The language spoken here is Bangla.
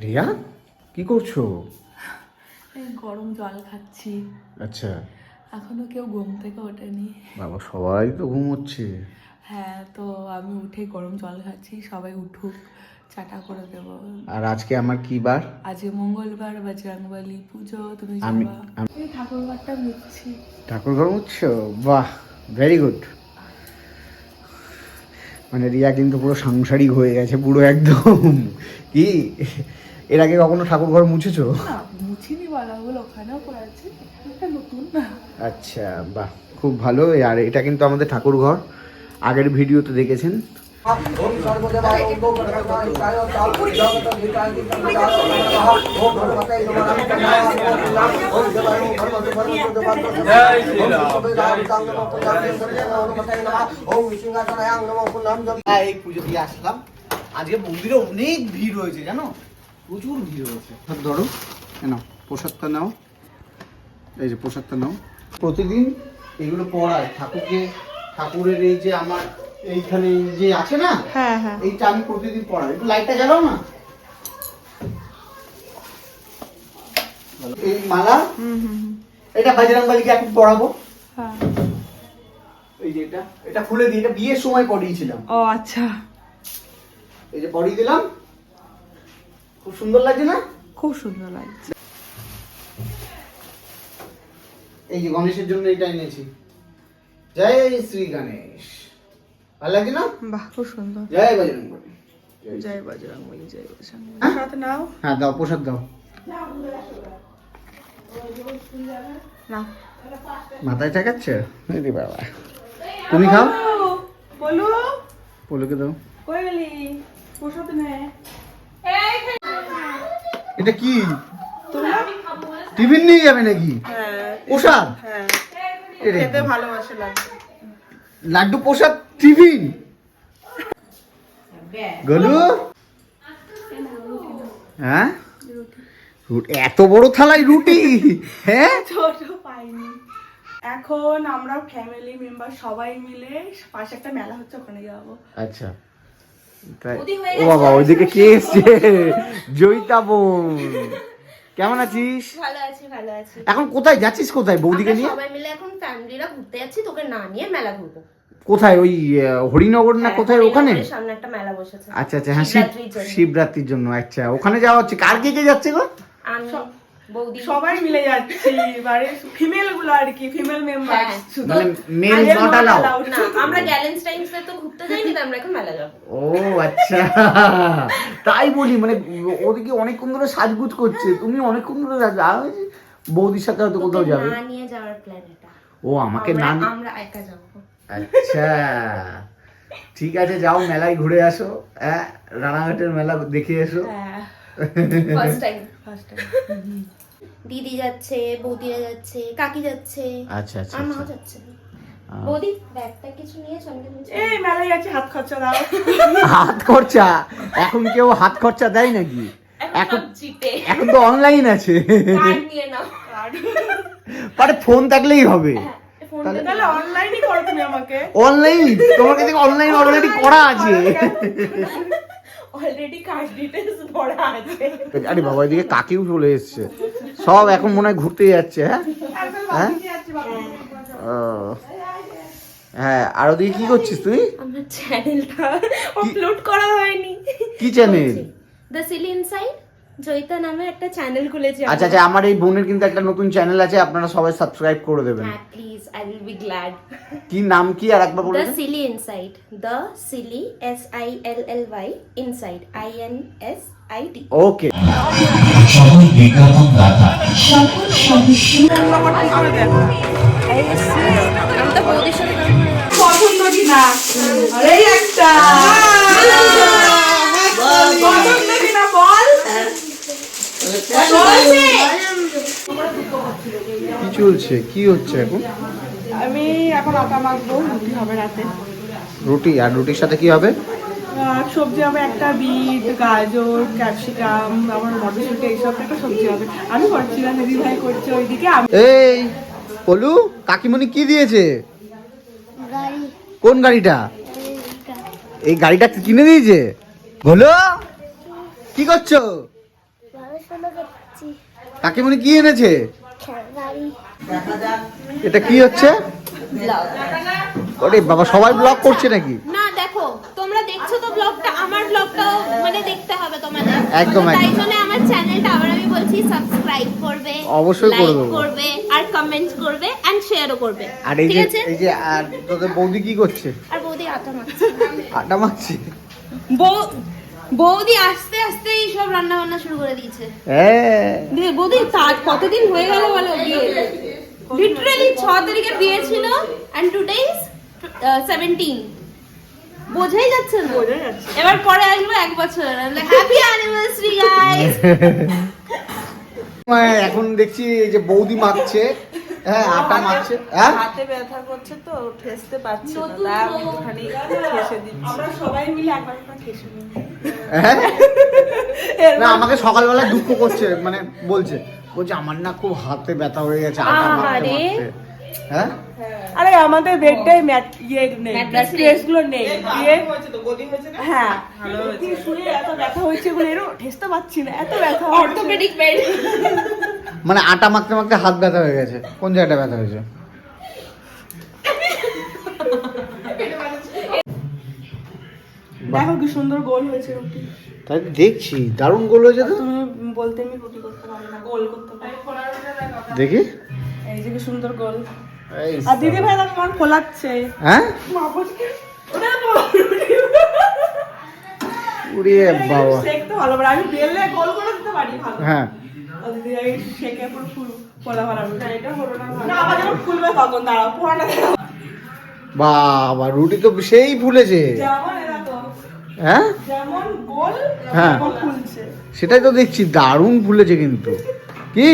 রিয়া কি করছো? গরম জল খাচ্ছি। আচ্ছা, এখনো কেউ ঘুম থেকে ওঠেনি। বাবা সবাই তো ঘুমোচ্ছে। হ্যাঁ, তো আমি উঠে গরম জল খাচ্ছি, সবাই উঠুক, চাটা করে দেবো। আর আজকে আমার কি বার? আজকে মঙ্গলবার, বজরংবলী পুজো। তুমি আমি যাবা? আমি ঠাকুর ঘরটা মুছছি। ঠাকুর ঘর মুছছো? বাহ, ভেরি গুড। মানে রিয়া কিন্তু পুরো সাংসারিক হয়ে গেছে, পুরো একদম। কি এর আগে কখনো ঠাকুর ঘর মুছেছো? না, মুছিনি, বালাগুলো ওখানেও পড়ে আছে, এটা নতুন না। আচ্ছা, বাহ, খুব ভালো। আর এটা কিন্তু আমাদের ঠাকুর ঘর, আগের ভিডিওতে দেখেছেন। এই পুজো দিয়ে আসলাম, আজকে মন্দিরে অনেক ভিড় হয়েছে জানো, প্রচুর ভিড় হয়েছে। ধরো, নাও প্রসাদটা নাও, এই যে প্রসাদটা নাও। প্রতিদিন এগুলো পড়ায় ঠাকুরকে, ঠাকুরের এই যে আমার এইখানে যে আছে না, হ্যাঁ হ্যাঁ, এইটা আমি প্রতিদিন পড়াই। একটু লাইটটা জ্বালাও না। এই মালা, এটা বজরংবলীকে এখন পড়াবো। হ্যাঁ। এই যে এটা খুলে দিই, এটা বিয়ের সময় পড়িয়েছিলাম। ও আচ্ছা, এই যে পড়িয়ে দিলাম, খুব সুন্দর লাগছে না? খুব সুন্দর লাগছে। এই যে গণেশের জন্য এটা এনেছি। জয় শ্রী গণেশ, ভালো লাগছে না? বাহ, খুব সুন্দর। জয় বজরংবলী। জয় বজরংবলী, জয় বজরংবলী। হ্যাঁ? সাথে নাও হ্যাঁ দাও, প্রসাদ দাও। নাও। মাথায় ঠেকাচ্ছে বাবা। তুমি খাও, বলো, পলুকে দাও। কই গেলি? প্রসাদ নে। এটা কি, তোমরা? টিফিন নিয়ে যাবে নাকি? হ্যাঁ, প্রসাদ? হ্যাঁ, এরে, খেতে ভালোবাসে লাগবে। লাড্ডু প্রসাদ টিফিন। গলু, হ্যাঁ এত বড় থালায় রুটি? হ্যাঁ, ছোট পাইনি। এখন আমরা ফ্যামিলি মেম্বার সবাই মিলে পাশে একটা মেলা হচ্ছে, ওখানে যাবো। আচ্ছা তাই। ও বাবা, ওইদিকে কে এসছে? জয়িতা বোন, কেমন আছিস? ভালো আছি, ভালো আছি। এখন কোথায় যাচ্ছিস, কোথায় বৌদিকে আমরা নিয়ে? সবাই মিলে এখন ফ্যামিলিরা ঘুরতে যাচ্ছি, তোকে না নিয়ে মেলা ঘুরবো। কোথায়, ওই হরিনগর না কোথায়, ওখানে? হরিনগরের সামনে একটা মেলা বসেছে। আচ্ছা আচ্ছা, হ্যাঁ শিবরাত্রির জন্য। শিবরাত্রির জন্য। আচ্ছা, ওখানে যাওয়া হচ্ছে। কার কে কে যাচ্ছে গো? আমি, বৌদি, সবাই মিলে যাচ্ছি, মানে ফিমেল গুলো আর কি, ফিমেল মেম্বার। হ্যাঁ। শুধু মানে মেল আগে নট not অ্যালাউড? allowed। না, আমরা গ্যালেন্টাইন্স ডে তো ঘুরতে যাইনি, তো আমরা এখন মেলা যাবো। ও আচ্ছা, তাই বলি। মানে ওদিকে অনেকক্ষণ ধরে সাজগুজ করছে, তুমি অনেকক্ষণ ধরে বৌদির সাথে হয়তো কোথাও তোকে যাবে। না নিয়ে যাওয়ার প্ল্যান এটা। ও আমাকে না আমরা একা যাবো। আচ্ছা ঠিক আছে, যাও মেলায় ঘুরে আসো। হ্যাঁ, রানাঘাটের মেলা দেখে এসো। হ্যাঁ, ফার্স্ট টাইম। First time. দিদি যাচ্ছে, বৌদিরা যাচ্ছে, কাকি যাচ্ছে, আচ্ছা আচ্ছা আর মাও আচ্ছা। যাচ্ছে। বৌদি ব্যাগটা কিছু নিয়েছো? আমি কিছু এই মেলায় যাচ্ছি, হাত খরচা দাও। হাত খরচা? এখন কেউ হাত খরচা দেয় নাকি? এখন জিপে এখন তো অনলাইন আছে। কার্ড নিয়ে নাও। আরে ফোন থাকলেই হবে। ফোনটা তাহলে অনলাইনই করো তুমি আমাকে। অনলাইন, তোমার কাছে অনলাইন অলরেডি করা আছে। অলরেডি কার্ড ডিটেইলস ভরা আছে। আরে বাবা, এদিকে কাকিও চলে এসছে, সব এখন মনে হয় ঘুরতে যাচ্ছে। হ্যাঁ হ্যাঁ ও, হ্যাঁ। আর ওদিকে কি করছিস তুই? আমার চ্যানেলটা আপলোড করা হয়নি। কি channel? The silly inside Joyita নামে একটা চ্যানেল খুলেছি। আচ্ছা আচ্ছা, আমার এই বোনের কিন্তু একটা নতুন চ্যানেল আছে, আপনারা সবাই সাবস্ক্রাইব করে দেবেন। হ্যাঁ please, I will be glad. কি নাম কি আর একবার বলে দ্য দিন। Silly inside, the silly SILLY inside INSID। Okay. সকল বিজ্ঞাপন দাতা আমি তো বৌদির সাথে পছন্দ কি না? আরে একটা পছন্দ কি না বল। কি চলছে, কি হচ্ছে এখন? আমি এখন আটা মাখবো, রুটি হবে রাতে। রুটি? আর রুটির সাথে কি হবে? সবজি হবে একটা, বিট, গাজর, ক্যাপসিকাম, আমার মটরশুঁটি, এইসব একটা সবজি হবে। আমি করছি না, দিদি ভাই করছে ওইদিকে। আমি এই পলু, কাকিমণি কি দিয়েছে? কোন গাড়িটা? এই গাড়িটা কিনে দিয়েছে? বলো কি করছো? পড়াশোনা করছি কাকিমণি কি এনেছে? গাড়ি এটা কি হচ্ছে? ওরে বাবা, সবাই ব্লগ করছে নাকি? না দেখো, তোমরা দেখছো তো ব্লগটা, আমার ব্লগটাও মানে দেখতে হবে তোমাদের। একদম, তো তাই একদম। জন্য আমার চ্যানেলটা আবার আমি বলছি সাবস্ক্রাইব করবে, অবশ্যই করে লাইক দেবো। করবে আর কমেন্ট করবে এন্ড শেয়ারও করবে। আর এই ঠিক যে আছে? এই যে আর তোদের বৌদি কি করছে? আর বৌদি আটা মাখছে। আটা মাখছে। বৌদি আস্তে আস্তে এই সব রান্না বান্না শুরু করে দিয়েছে। হ্যাঁ, বৌদি তার কতদিন হয়ে গেল বলো বিয়ে? লিটারালি 6 তারিখে বিয়ে ছিল এন্ড টুডে ইজ 17। বোঝাই যাচ্ছে না। বোঝা যাচ্ছে। এবার পরে আসবে 1 বছর। Happy anniversary guys. এখন দেখছি এই যে বৌদি মাখছে, হ্যাঁ আটা মাখছে। হ্যাঁ, হাতে ব্যথা করছে তো ঠেসতে পারছি না, নতুন তাই আমি বউ। একটুখানি ঠেসে দিচ্ছি। আমরা সবাই মিলে একবার ঠেসে নিই। হ্যাঁ? না, আমাকে সকালবেলা দুঃখ করছে, মানে বলছে আমার না খুব হাতে ব্যথা হয়ে গেছে আটা মাখতে আহারে। মাখতে। হ্যাঁ, আরে আমাদের বেডটাই ইয়ে নেই, Mattress নেই। ম্যাট্রেস গুলো নেই। দিয়ে হ্যাঁ, কি শুয়ে এত ব্যথা হয়েছে বলে এরও ঠেসতে পারছি না, এত ব্যথা হচ্ছে। Orthopaedic bed. মানে আটা মাখতে মাখতে হাত ব্যথা হয়ে গেছে। কোন জায়গাটা ব্যথা হয়েছে? দেখো কি সুন্দর গোল হয়েছে রুটি। তাই তো দেখছি, দারুণ গোল হয়েছে তো। তুমি বলতে আমি রুটি করতে পারি না, গোল করতে পারি। দেখি। এই যে কি সুন্দর গোল। এই আর দিদি ভাই দেখো আমার খোলাচ্ছে। হ্যাঁ, মা বলছে, ওটা বড় রুটি। উড়ে বাবা। শেখতে ভালো পারে, আমি বেললে গোল করে দিতে পারি ভালো। হ্যাঁ, আর দিদি ভাই শেখে পুরো ফুল ফোলা ফোলা রুটি। এটা হলো না ভালো। না আবার যখন ফুলবে তখন দাঁড়াও, পোড়াটা দাও। বাবা রুটি তো সেই ফুলেছে। যেমন এরা তো হ্যাঁ, যেমন গোল হ্যাঁ। তেমন ফুলছে। সেটাই তো দেখছি, দারুণ ফুলেছে কিন্তু। কি